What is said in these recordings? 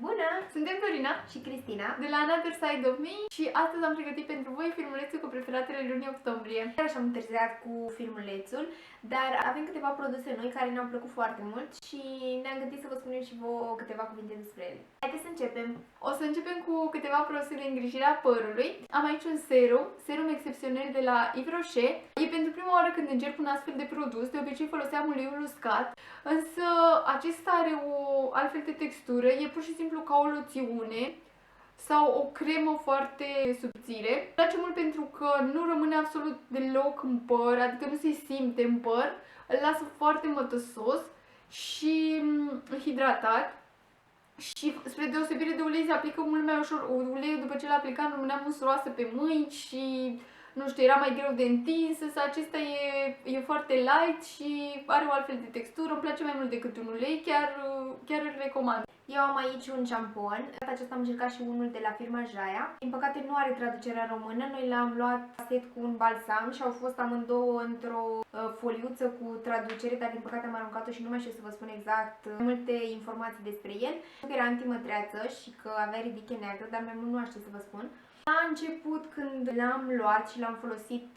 Bună! Suntem Florina Și Cristina de la Another Side of Me și astăzi am pregătit pentru voi filmulețul cu preferatele lunii octombrie. Iar așa am întârziat cu filmulețul, dar avem câteva produse noi care ne-au plăcut foarte mult și ne-am gândit să vă spunem și vouă câteva cuvinte despre ele. Haideți să începem! O să începem cu câteva produse de îngrijire a părului. Am aici un serum excepțional de la Yves Rocher. E pentru prima oară când încerc un astfel de produs, de obicei foloseam uleiul uscat, însă acesta are o altfel de textură, e pur și simplu ca o loțiune sau o cremă foarte subțire. Îmi place mult pentru că nu rămâne absolut deloc în păr, adică nu se simte în păr, îl lasă foarte mătăsos și hidratat. Și spre deosebire de ulei se aplică mult mai ușor. Uleiul după ce l-a aplicat rămânea monstruoasă pe mâini și nu știu, era mai greu de întins, însă acesta e foarte light și are o altfel de textură, îmi place mai mult decât un ulei, chiar îl recomand. Eu am aici un șampon, acesta am încercat și unul de la firma Jaia. Din păcate nu are traducerea română, noi l-am luat set cu un balsam și au fost amândouă într-o foliuță cu traducere, dar din păcate am aruncat-o și nu mai știu să vă spun exact multe informații despre el. Că era antimătreață și că avea ridiche neagră, dar mai mult nu știu să vă spun. La început, când l-am luat și l-am folosit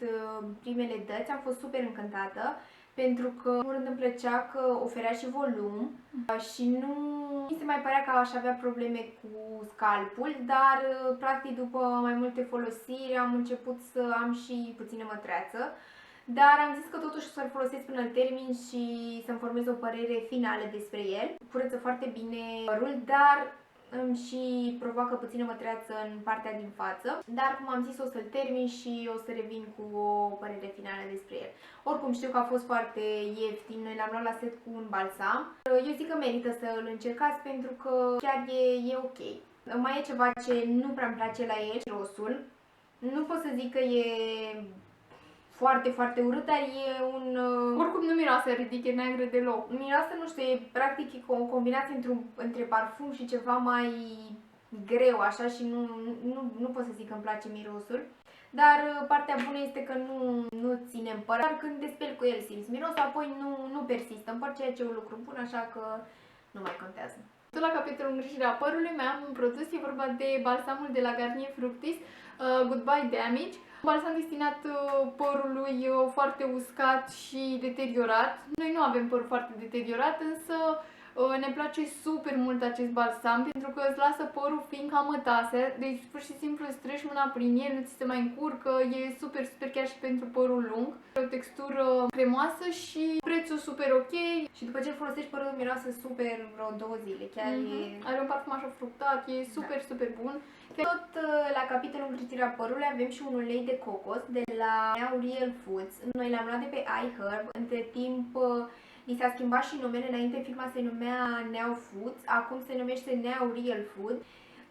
primele dăți, am fost super încântată, pentru că, în rând, îmi plăcea că oferea și volum și nu mi se mai părea că aș avea probleme cu scalpul, dar, practic, după mai multe folosiri, am început să am și puțină mătreață. Dar am zis că totuși o să-l folosesc până în termin și să-mi formez o părere finală despre el. Curăță foarte bine părul, dar îmi și provoacă puțină mătreață în partea din față, dar cum am zis o să-l termin și o să revin cu o părere finală despre el. Oricum știu că a fost foarte ieftin, noi l-am luat la set cu un balsam. Eu zic că merită să îl încercați pentru că chiar e ok. Mai e ceva ce nu prea-mi place la el, mirosul. Nu pot să zic că e foarte urât, dar e un... Oricum nu miroase ridiche neagră deloc. Miroase, nu știu, e practic o combinație între parfum și ceva mai greu, așa, și nu pot să zic că îmi place mirosul. Dar partea bună este că nu ține în păr, dar când te speli cu el simți mirosul, apoi nu persistă în păr, ceea ce e un lucru bun, așa că nu mai contează. Tot la capitolul îngrijirea părului mai am un produs, e vorba de balsamul de la Garnier Fructis, Goodbye Damage. Un balsam destinat părului foarte uscat și deteriorat. Noi nu avem păr foarte deteriorat, însă ne place super mult acest balsam pentru că îți lasă părul fiind ca mătase, deci pur și simplu îți treci mâna prin el, nu ți se mai încurcă, e super chiar și pentru părul lung. O textură cremoasă și prețul super ok. Și după ce îl folosești, părul miroase super vreo 2 zile, chiar Are un parfum așa fructat, e super bun. Tot la capitolul îngrijirea părului avem și un ulei de cocos de la Now Real Foods. Noi l-am luat de pe iHerb, între timp li s-a schimbat și numele, înainte firma se numea Now Foods, acum se numește Now Real Food.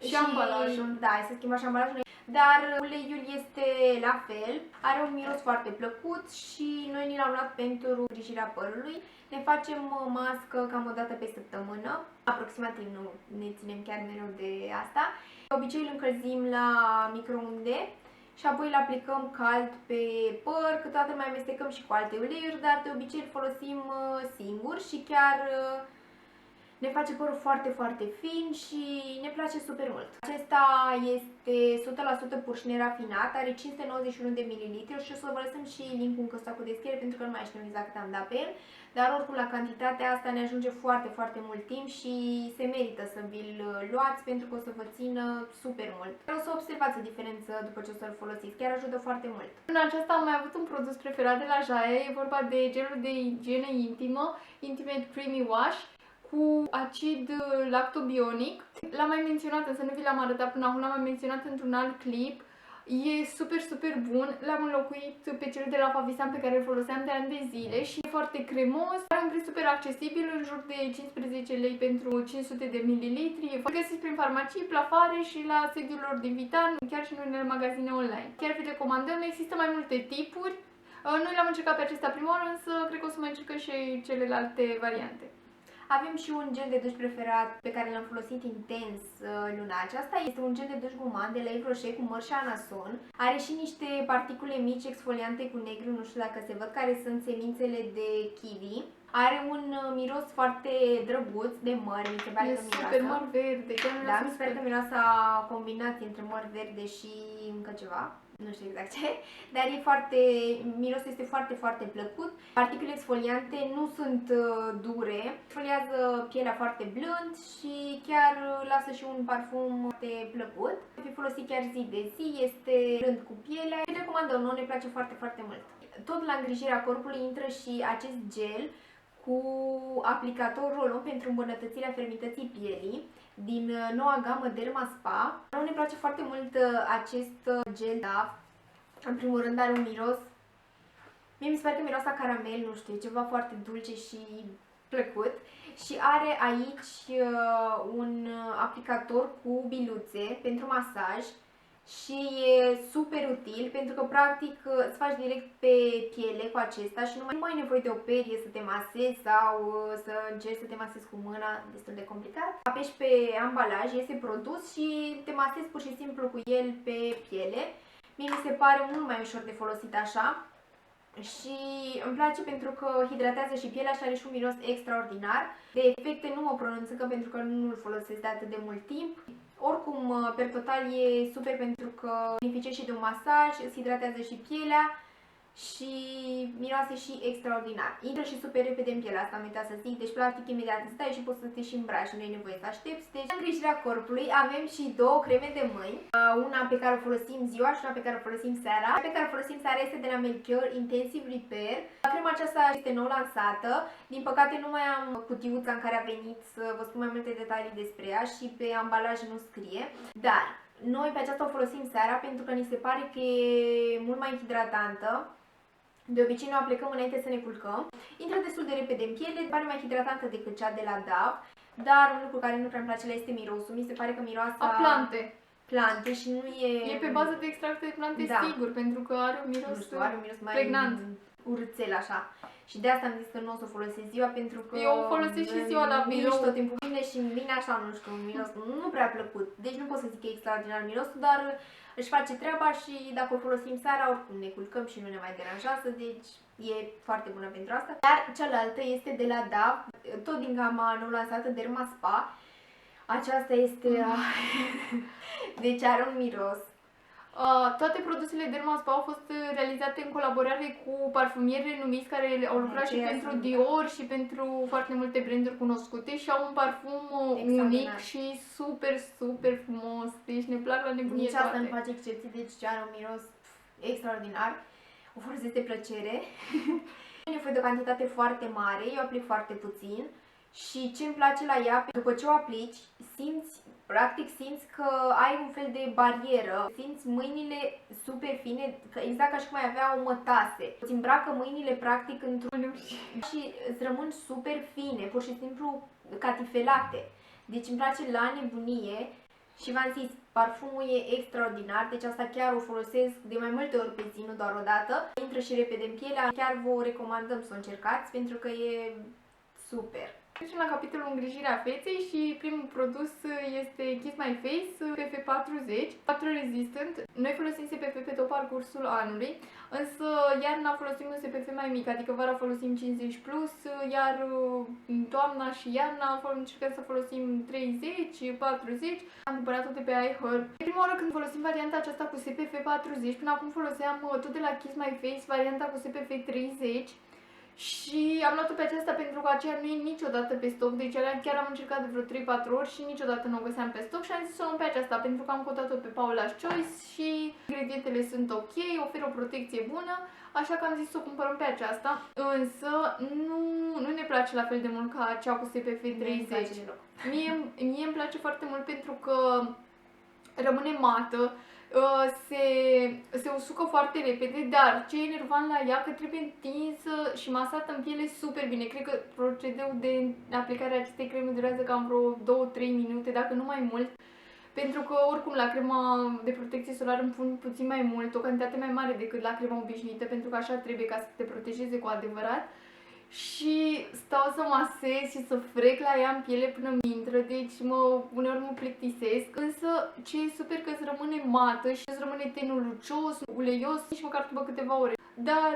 Și ambalajul. Da, se schimba și ambalajul, dar uleiul este la fel, are un miros foarte plăcut și noi ni l-am luat pentru îngrijirea părului. Ne facem mască cam o dată pe săptămână, aproximativ, nu ne ținem chiar mereu de asta. De obicei îl încălzim la microunde și apoi îl aplicăm cald pe păr, câteodată mai amestecăm și cu alte uleiuri, dar de obicei îl folosim singur și chiar ne face părul foarte fin și ne place super mult. Acesta este 100% purș nerafinat, are 591 de ml și o să vă lăsăm și linkul în căsuța cu descriere pentru că nu mai știu exact cât am dat pe el, dar oricum la cantitatea asta ne ajunge foarte mult timp și se merită să vi-l luați pentru că o să vă țină super mult. O să observați o diferență după ce o să-l folosiți, chiar ajută foarte mult. În aceasta am mai avut un produs preferat de la Jaia, e vorba de gelul de igienă intimă, Intimate Creamy Wash, cu acid lactobionic. L-am mai menționat, însă nu vi l-am arătat până acum, l-am mai menționat într-un alt clip. E super bun, l-am înlocuit pe cel de la Favisan pe care îl foloseam de ani de zile și e foarte cremos, are un preț super accesibil, în jur de 15 lei pentru 500 de mililitri. Îl găsiți prin farmacii, plafare și la sediul lor din Vitan, chiar și în unele magazine online. Chiar vi recomandăm, există mai multe tipuri. Noi l-am încercat pe acesta prima oară, însă cred că o să mai încercăm și celelalte variante. Avem și un gel de duș preferat pe care l-am folosit intens luna aceasta. Este un gel de duș goman de la Yves Rocher cu măr și anason. Are și niște particule mici exfoliante cu negru, nu știu dacă se văd, care sunt semințele de kiwi. Are un miros foarte drăguț de măr, mi se pare E că super miroasă. măr verde, chiar Da, miroase mi se pare că super. miroasă a combinație între măr verde și încă ceva. Nu știu exact ce, dar e foarte, mirosul este foarte, foarte plăcut. Particulele exfoliante nu sunt dure, exfoliază pielea foarte blând și chiar lasă și un parfum foarte plăcut. Poate fi folosit chiar zi de zi, este blând cu pielea. Îi recomandăm, nouă ne place foarte, foarte mult. Tot la îngrijirea corpului intră și acest gel cu aplicator rolon pentru îmbunătățirea fermității pielii din noua gamă Derma Spa. Nouă ne place foarte mult acest gel, da. În primul rând are un miros, mie mi se pare că miroase a caramel, nu știu, ceva foarte dulce și plăcut. Și are aici un aplicator cu biluțe pentru masaj și e super util pentru că practic îți faci direct pe piele cu acesta și nu mai ai nevoie de o perie să te masezi sau să încerci să te masezi cu mâna, destul de complicat. Apeși pe ambalaj, este produs și te masezi pur și simplu cu el pe piele. Mie mi se pare mult mai ușor de folosit așa și îmi place pentru că hidratează și pielea și are și un miros extraordinar. De efecte nu mă pronunț încă pentru că nu-l folosesc de atât de mult timp. Oricum, per total e super pentru că beneficie și de un masaj, îți hidratează și pielea și miroase și extraordinar. Intră și super repede în pielea asta, am uitat să zic, deci practic imediat îți dai și poți să te și îmbraci, nu e nevoie să aștepți. Deci, în îngrijirea corpului avem și două creme de mâini, una pe care o folosim ziua și una pe care o folosim seara. Pe care o folosim seara este de la Melchior Intensive Repair. Crema aceasta este nou lansată, din păcate nu mai am cutiuța în care a venit să vă spun mai multe detalii despre ea și pe ambalaj nu scrie, dar noi pe aceasta o folosim seara pentru că ni se pare că e mult mai hidratantă. De obicei noi aplicăm înainte să ne culcăm. Intră destul de repede în piele, pare mai hidratantă decât cea de la Dove, dar un lucru care nu prea îmi place la este mirosul. Mi se pare că miroase A plante. plante și nu e... E pe bază de extract de plante, Da. Sigur, pentru că are un miros, Nu știu, are un miros mai pregnant. urâțel așa. Și de asta am zis că nu o să o folosesc ziua pentru că Eu o folosesc și ziua la birou. tot timpul vine și îmi vine așa, nu știu, un miros nu prea plăcut. Deci nu pot să zic că e extraordinar mirosul, dar își face treaba și dacă o folosim seara, oricum ne culcăm și nu ne mai deranjează, deci e foarte bună pentru asta. Dar cealaltă este de la Dove, tot din gama nou lansată Derma Spa. Aceasta este... deci are un miros. Toate produsele Derma Spa au fost realizate în colaborare cu parfumieri renumiți care au lucrat și pentru Dior și pentru foarte multe branduri cunoscute și au un parfum unic și super, super frumos. Deci ne plac la nebunie Nici asta toate. nu face excepție, deci are un miros extraordinar. O folosesc de plăcere. Nu e nevoie de o cantitate foarte mare, eu aplic foarte puțin. Și ce îmi place la ea, după ce o aplici, practic simți că ai un fel de barieră, simți mâinile super fine, exact ca și cum ai avea o mătase. Îți îmbracă mâinile practic într-un și îți rămân super fine, pur și simplu catifelate. Deci îmi place la nebunie și v-am zis, parfumul e extraordinar, deci asta chiar o folosesc de mai multe ori pe zi, nu doar o dată. Intră și repede în pielea, chiar vă recomandăm să o încercați pentru că e super. Trecem la capitolul îngrijirea feței și primul produs este Kiss My Face PF40 Water Resistant. Noi folosim SPF pe tot parcursul anului, însă iarna folosim un SPF mai mic, adică vara folosim 50+, iar toamna și iarna încercăm să folosim 30, 40. Am cumpărat-o de pe iHerb. Prima oară când folosim varianta aceasta cu SPF 40, până acum foloseam tot de la Kiss My Face varianta cu SPF 30. Și am luat-o pe aceasta pentru că aceea nu e niciodată pe stoc, deci chiar am încercat de vreo 3-4 ori și niciodată nu o găseam pe stoc și am zis să o luăm pe aceasta pentru că am cotat-o pe Paula's Choice și ingredientele sunt ok, oferă o protecție bună, așa că am zis să o cumpărăm pe aceasta, însă nu ne place la fel de mult ca cea cu SPF 30. Mie îmi place foarte mult pentru că rămâne mată, se usucă foarte repede, dar ce e enervant la ea că trebuie întinsă și masată în piele super bine. Cred că procedeul de aplicare a acestei creme durează cam vreo 2-3 minute, dacă nu mai mult. Pentru că oricum la crema de protecție solară îmi pun puțin mai mult, o cantitate mai mare decât la crema obișnuită, pentru că așa trebuie ca să te protejeze cu adevărat. Și stau să masez și să frec la ea în piele până mi intră, deci uneori mă plictisesc. Însă ce e super că îți rămâne mată și îți rămâne tenul lucios, uleios și măcar după câteva ore. dar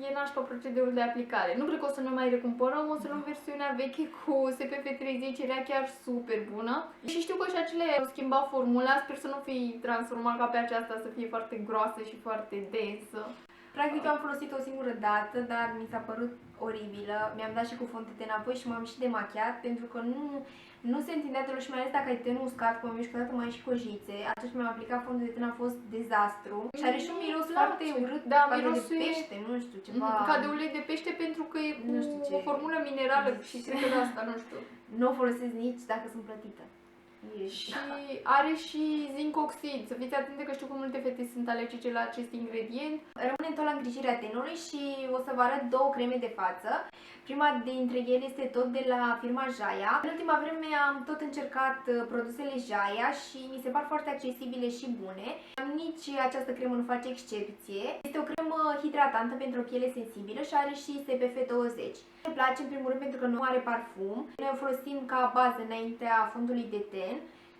e nașpa procedeul de aplicare. Nu cred că o să ne mai recumpărăm, o să luăm versiunea veche cu SPF30, era chiar super bună. Și știu că și acele au schimbat formula, sper să nu fi transformat ca pe aceasta să fie foarte groasă și foarte densă. Practic eu am folosit-o o singură dată, dar mi s-a părut oribilă. Mi-am dat și cu fontetă înapoi și m-am și demachiat pentru că nu se întindea deloc și mai ales dacă ai tenul uscat, cum am eu și câteodată mai ai și cojițe. Atunci mi-am aplicat fondul de ten, a fost dezastru. Și are și un miros foarte urât, da, miros de pește, nu știu, ceva... Ca de ulei de pește pentru că e cu nu știu ce, o formulă minerală și cred că de asta, nu știu. Nu o folosesc nici dacă sunt plătită. Și are și zinc oxid. Să fiți atente că știu că multe fete sunt alergice la acest ingredient. Rămânem tot la îngrijirea tenului și o să vă arăt două creme de față. Prima dintre ele este tot de la firma Jaia. În ultima vreme am tot încercat produsele Jaia și mi se par foarte accesibile și bune. Nici această cremă nu face excepție. Este o cremă hidratantă pentru o piele sensibilă și are și SPF 20. Îmi place în primul rând pentru că nu are parfum. Noi o folosim ca bază înaintea fondului de ten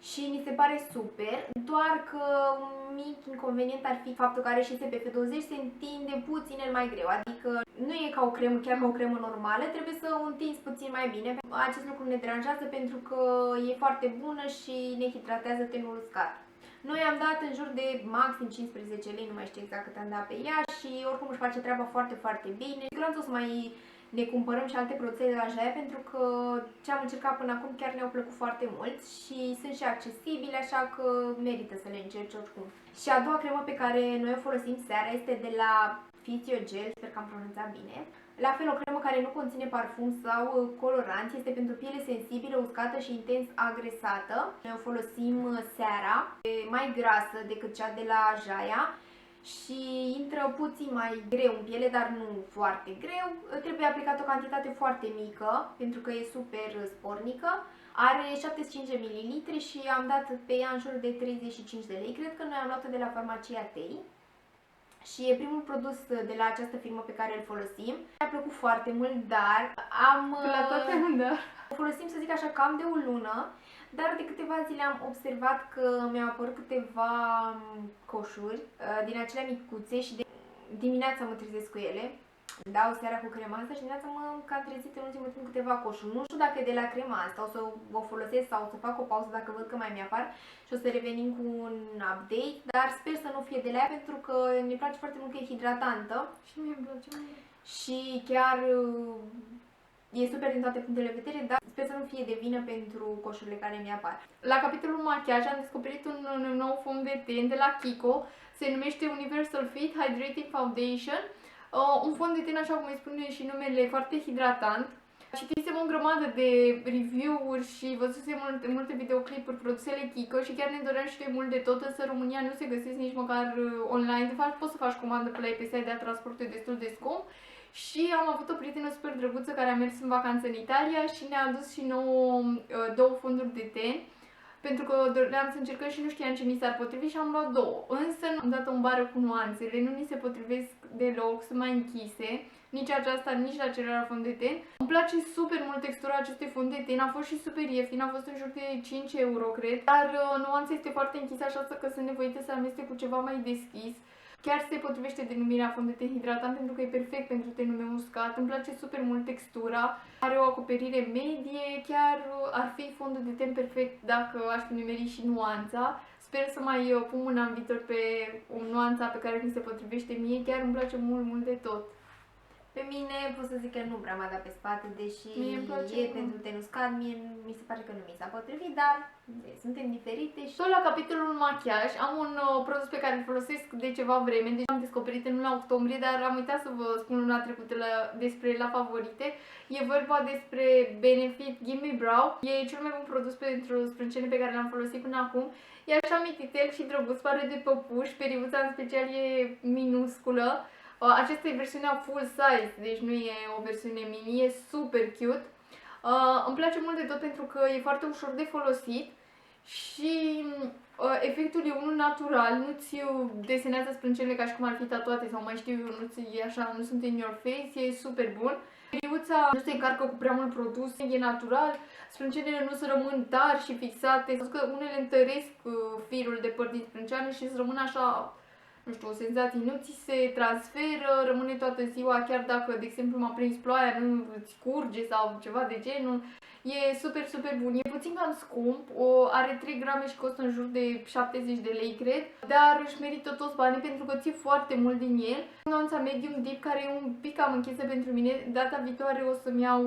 și mi se pare super, doar că un mic inconvenient ar fi faptul că are și SPF 20, se întinde puțin mai greu, adică nu e ca o cremă, chiar ca o cremă normală, trebuie să o întinzi puțin mai bine. Acest lucru ne deranjează pentru că e foarte bună și ne hidratează tenul uscat. Noi am dat în jur de maxim 15 lei, nu mai știu exact cât am dat pe ea și oricum își face treaba foarte, foarte bine. Siguranță o să mai ne cumpărăm și alte produse de la Jaia pentru că ce am încercat până acum chiar ne-au plăcut foarte mult și sunt și accesibile, așa că merită să le încerci oricum. Și a doua cremă pe care noi o folosim seara este de la Physiogel, sper că am pronunțat bine. La fel, o cremă care nu conține parfum sau coloranți, este pentru piele sensibilă, uscată și intens agresată. Noi o folosim seara, e mai grasă decât cea de la Jaia și intră puțin mai greu în piele, dar nu foarte greu. Trebuie aplicat o cantitate foarte mică, pentru că e super spornică. Are 75 de ml și am dat pe ea în jur de 35 de lei. Cred că noi am luat-o de la farmacia Tei. Și e primul produs de la această firmă pe care îl folosim. Mi-a plăcut foarte mult, dar o folosim, să zic așa, cam de o lună. Dar de câteva zile am observat că mi-au apărut câteva coșuri din acelea micuțe și dimineața mă trezesc cu ele. Dau seara cu crema asta și dimineața mă cam trezit în ultimul timp câteva coșuri. Nu știu dacă e de la crema asta, o să o folosesc sau o să fac o pauză dacă văd că mai mi-apar și o să revenim cu un update. Dar sper să nu fie de la ea pentru că mi place foarte mult că e hidratantă. Și mie îmi place mult. Și chiar e super din toate punctele de vedere, dar sper să nu fie de vină pentru coșurile care mi-apar. La capitolul machiaj am descoperit un nou fond de ten de la Kiko, se numește Universal Fit Hydrating Foundation. Un fond de ten, așa cum îi spune și numele, foarte hidratant. Citisem o grămadă de review-uri și văzusem multe videoclipuri produsele Kiko și chiar ne doream și de mult de tot, însă în România nu se găsesc nici măcar online. De fapt, poți să faci comandă pe la ei pe site, dar transportul e destul de scump. Și am avut o prietenă super drăguță care a mers în vacanță în Italia și ne-a adus și nouă două fonduri de ten. Pentru că doream să încercăm și nu știam ce mi s-ar potrivi și am luat două. Însă am dat o bară cu nuanțele, nu ni se potrivesc deloc, sunt mai închise. Nici aceasta, nici la celălalt fond de ten. Îmi place super mult textura acestui fond de ten, a fost și super ieftin, a fost în jur de 5 euro, cred. Dar nuanța este foarte închisă, așa că sunt nevoită să amestec cu ceva mai deschis. Chiar se potrivește denumirea fond de ten hidratant pentru că e perfect pentru tenul uscat. Îmi place super mult textura, are o acoperire medie, chiar ar fi fondul de ten perfect dacă aș fi nimerit și nuanța. Sper să mai pun mâna în viitor pe o nuanța pe care mi se potrivește mie, chiar îmi place mult, mult de tot. Pe mine pot să zic că nu prea m-a dat pe spate, deși e pentru ten uscat, mie mi se pare că nu mi s-a potrivit, dar suntem diferite. Și tot la capitolul machiaj am un produs pe care îl folosesc de ceva vreme, deci am descoperit în luna octombrie, dar am uitat să vă spun luna trecută despre la favorite. E vorba despre Benefit Gimme Brow, e cel mai bun produs pentru sprâncene pe care l-am folosit până acum. E așa mititel și drăguț, pare de păpuș, periuța în special e minusculă. Aceasta e versiunea full size, deci nu e o versiune mini, e super cute. Îmi place mult de tot pentru că e foarte ușor de folosit și efectul e unul natural, nu-ți desenează sprâncenele ca și cum ar fi tatuate sau mai știu eu, nu sunt in your face, e super bun. Periuța nu se încarcă cu prea mult produs, e natural, sprâncenele nu se rămân tari și fixate, că unele întăresc firul de păr din sprânceană și îți rămân așa, nu știu, o senzație, nu ți se transferă, rămâne toată ziua, chiar dacă, de exemplu, m-a prins ploaia, nu îți curge sau ceva de genul. E super, super bun. E puțin cam scump, are 3 grame și costă în jur de 70 de lei, cred, dar își merită toți banii pentru că ții foarte mult din el. Nuanța medium deep, care e un pic cam închisă pentru mine. Data viitoare o să-mi iau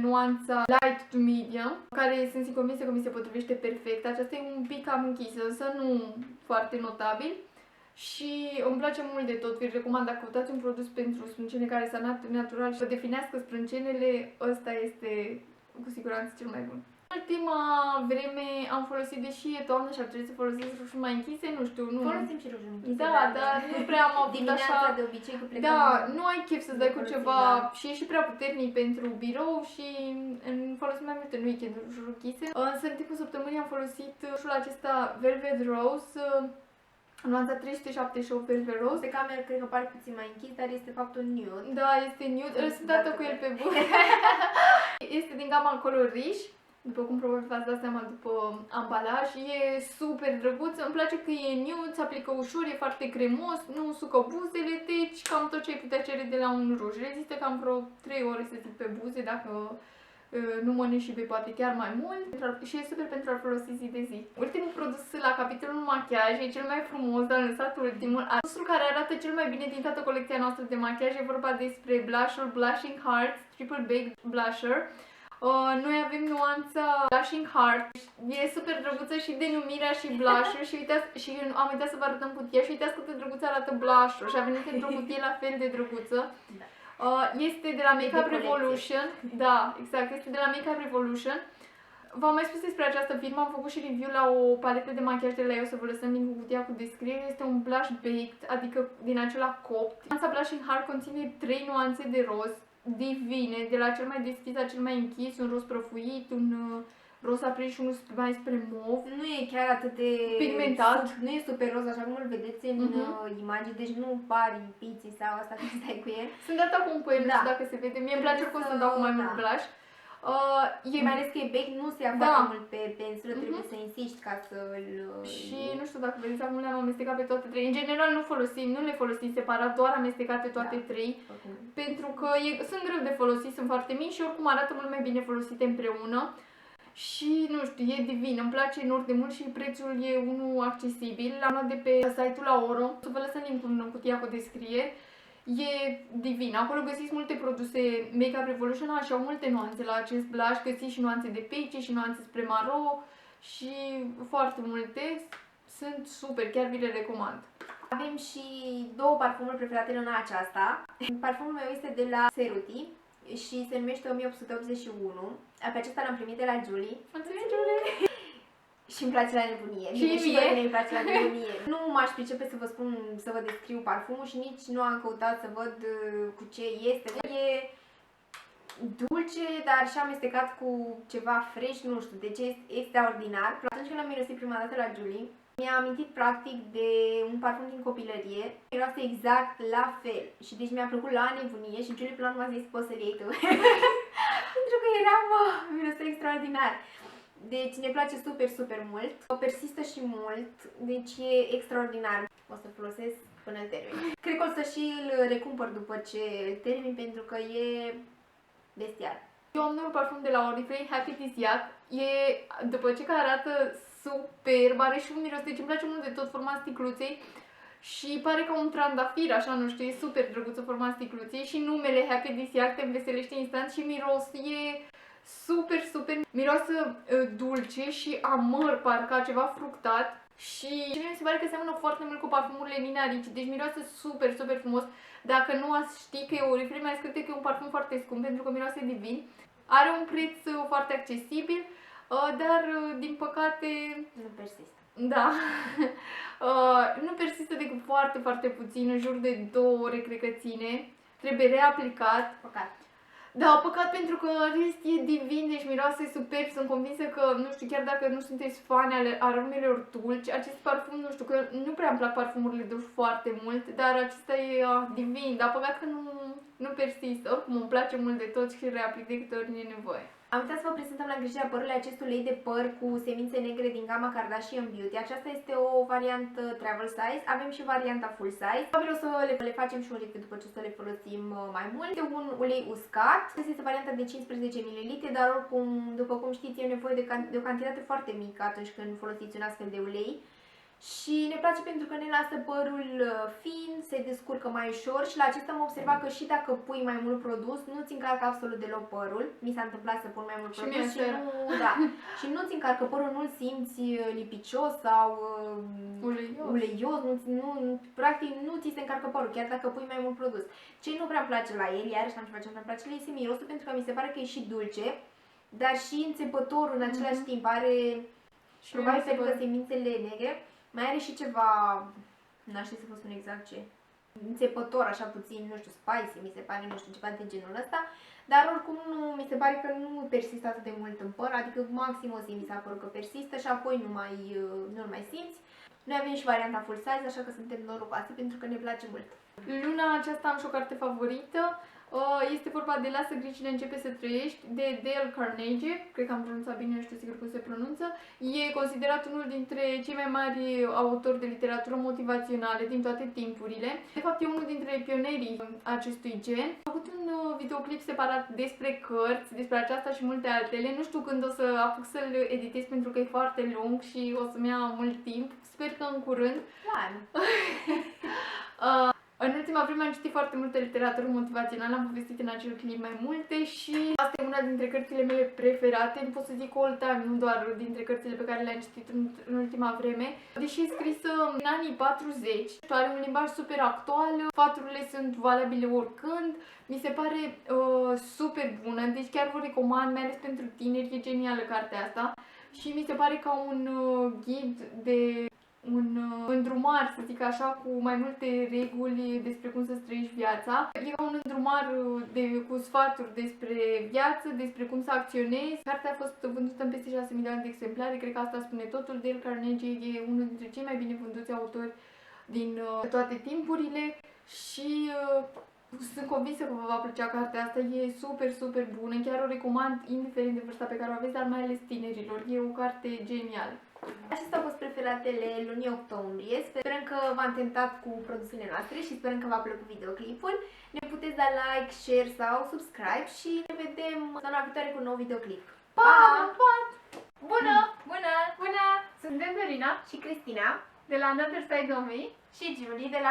nuanța light to medium, care sunt convinsă că mi se potrivește perfect. Aceasta e un pic cam închisă, însă nu foarte notabil. Și îmi place mult de tot, vi recomand, dacă căutați un produs pentru sprâncene care să natural și să definească sprâncenele, ăsta este cu siguranță cel mai bun. În ultima vreme am folosit, deși e toamnă și ar trebui să folosesc rușuri mai închise, nu știu, nu... Folosim și rușuri închise. Da, dar nu prea am avut dimineața, așa... de obicei, că plecăm... Da, nu ai chef să-ți dai cu ceva da. și e și prea puternic pentru birou și folosim mai mult în weekend rușuri închise. Însă în timpul săptămânii am folosit rușul acesta Velvet Rose, nuanța 378 Velvet Rose. Pe cameră cred că pare puțin mai închis, dar este fapt un nude. Da, este nude. Sunt dată cu el pe buze. Este din gama coloriș, după cum probabil v-ați dat seama după ambalaj. E super drăguț, îmi place că e nude, se aplică ușor, e foarte cremos, nu usucă buzele, deci cam tot ce ai putea cere de la un ruj. Rezistă cam vreo 3 ore, să zic, pe buze, dacă nu mănânci și bei poate chiar mai mult, și e super pentru a folosi zi de zi. Ultimul produs la capitolul machiaj e cel mai frumos, dar am lăsat ultimul. Produsul care arată cel mai bine din toată colecția noastră de machiaj e vorba despre blushul Blushing Heart Triple Baked Blusher. Noi avem nuanța Blushing Heart, e super drăguță și denumirea și blushul și uitați, și am uitat să vă arătăm cutia și uitați cât de drăguță arată blushul și a venit într-o cutie la fel de drăguță. Da. Este de la Makeup Revolution, da, exact, este de la Makeup Revolution. V-am mai spus despre această firmă, am făcut și review la o paletă de machiaj de la ei, o să vă lăsăm link cu cutia cu descriere. Este un blush baked, adică din acela copt. Nuanța Blushing Heart conține 3 nuanțe de roz divine, de la cel mai deschis la cel mai închis, un roz prăfuit, un roz aprins și unul mai spre mov. Nu e chiar atât de pigmentat. Nu e super roz așa cum îl vedeți în imagini, deci nu pari piții sau asta când stai cu el. Sunt dat acum cu el, nu știu dacă se vede. Mie îmi place oricum să dau cu mai mult blush. Mai ales că e bec, nu se ia foarte mult pe pensulă, trebuie să insisti ca să-l... Și nu știu dacă vedeți, acum le-am amestecat pe toate 3. În general nu le folosim separat, doar amestecate toate 3. Pentru că sunt greu de folosit, sunt foarte mici și oricum arată mult mai bine folosite împreună. Și nu știu, e divin, îmi place enorm de mult și prețul e unul accesibil. L-am luat de pe site-ul Aoro, să vă lăsăm link-ul în cutia cu descriere. E divin, acolo găsiți multe produse Makeup Revolution și au multe nuanțe la acest blush, găsiți și nuanțe de pece și nuanțe spre maro și foarte multe. Sunt super, chiar vi le recomand. Avem și 2 parfumuri preferate în luna aceasta. Parfumul meu este de la Ceruti și se numește 1881. Pe acesta l-am primit de la Julie. Mulțumim, Julie! Și îmi place la nebunie. Și mie îmi place la nebunie. Nu m-aș pricepe să vă spun, să vă descriu parfumul și nici nu am căutat să văd cu ce este. E dulce, dar și amestecat cu ceva fresh, nu știu, deci este extraordinar. Atunci când l-am mirosit prima dată la Julie, mi-a amintit practic de un parfum din copilărie. Miroase exact la fel și deci mi-a plăcut la nebunie și Julie până la urmă a zis poți să-l iei tu. Pentru că era, mirose extraordinar. Deci ne place super, super mult. Persistă și mult, deci e extraordinar. O să folosesc până îl termin. Cred că o să și îl recumpăr după ce îl termin pentru că e bestial. Eu am un parfum de la Oriflame, Happy Disiac. E, după ce că arată superb, are și un miros, deci îmi place mult de tot forma sticluței. Și pare ca un trandafir, așa, nu știu, e super drăguță forma sticluței. Și numele Happy Disiac te înveselește instant și miros e super, super. Miroasă dulce și amăr, parcă ceva fructat. Și mie mi se pare că seamănă foarte mult cu parfumurile Nina Ricci, deci miroase super, super frumos. Dacă nu ați ști că e Oriflame, ați crede că e un parfum foarte scump pentru că miroase divin. Are un preț foarte accesibil, dar din păcate nu persistă. Da. Nu persistă decât foarte, foarte puțin, în jur de 2 ore cred că ține. Trebuie reaplicat. Păcat. Da, păcat pentru că rest e divin, deci miroase superb, sunt convinsă că, nu știu, chiar dacă nu sunteți fani ale aromelor dulci, acest parfum, nu știu, că nu prea îmi plac parfumurile dulci foarte mult, dar acesta e divin, dar păcat că nu persistă, oricum îmi place mult de tot și reaplic de câte ori e nevoie. Am uitat să vă prezentăm la îngrijirea părului acest ulei de păr cu semințe negre din gama Kardashian Beauty. Aceasta este o variantă travel size, avem și varianta full size. Probabil o să le facem și un review după ce o să le folosim mai mult. Este un ulei uscat, aceasta este varianta de 15 ml, dar oricum, după cum știți, e nevoie de o cantitate foarte mică atunci când folosiți un astfel de ulei. Și ne place pentru că ne lasă părul fin, se descurcă mai ușor și la acesta am observat că și dacă pui mai mult produs, nu-ți încarcă absolut deloc părul. Mi s-a întâmplat să pun mai mult produs și nu-ți încarcă părul, nu-l simți lipicios sau uleios, practic nu ți se încarcă părul, chiar dacă pui mai mult produs. Ce nu prea îmi place la el, iarăși am ceva ce nu-mi place la el, este mirosul, pentru că mi se pare că e și dulce, dar și înțepătorul în același timp are, și probabil pentru că semințele negre, mai are și ceva, n-aș ști să vă spun exact ce, înțepător, așa puțin, nu știu, spicy, mi se pare, nu știu, ceva de genul ăsta, dar oricum nu, mi se pare că nu persistă atât de mult în păr, adică maxim o zi mi s-a părut că persistă și apoi nu-l mai simți. Noi avem și varianta full size, așa că suntem norocoase pentru că ne place mult. Luna aceasta am și o carte favorită. Este vorba de Lasă grijile, începe să trăiești, de Dale Carnegie, cred că am pronunțat bine, nu știu sigur cum se pronunță. E considerat unul dintre cei mai mari autori de literatură motivațională din toate timpurile. De fapt, e unul dintre pionerii acestui gen. Am făcut un videoclip separat despre cărți, despre aceasta și multe altele. Nu știu când o să apuc să-l editez pentru că e foarte lung și o să-mi ia mult timp. Sper că în curând. În ultima vreme am citit foarte multă literatură motivațională, am povestit în acel clip mai multe și asta e una dintre cărțile mele preferate, nu pot să zic all time, nu doar dintre cărțile pe care le-am citit în ultima vreme. Deși e scrisă în anii 40, are un limbaj super actual, sfaturile sunt valabile oricând, mi se pare super bună, deci chiar vă recomand, mai ales pentru tineri, e genială cartea asta și mi se pare ca un ghid de îndrumar, să zic așa, cu mai multe reguli despre cum să-ți trăiești viața. E ca un îndrumar cu sfaturi despre viață, despre cum să acționezi. Cartea a fost vândută în peste 6 milioane de exemplare, cred că asta spune totul. Dale Carnegie e unul dintre cei mai bine vânduți autori din toate timpurile și sunt convinsă că vă va plăcea cartea asta, e super, super bună, chiar o recomand indiferent de vârsta pe care o aveți, dar mai ales tinerilor, e o carte genială. Acestea au fost preferatele lunii octombrie, sperăm că v-am tentat cu produsele noastre și sperăm că v-a plăcut videoclipul. Ne puteți da like, share sau subscribe și ne vedem săptămâna viitoare cu un nou videoclip. Pa! Pa! Bună! Bună! Bună! Suntem Dorina Și Cristina de la Another Side of Me și Julie de la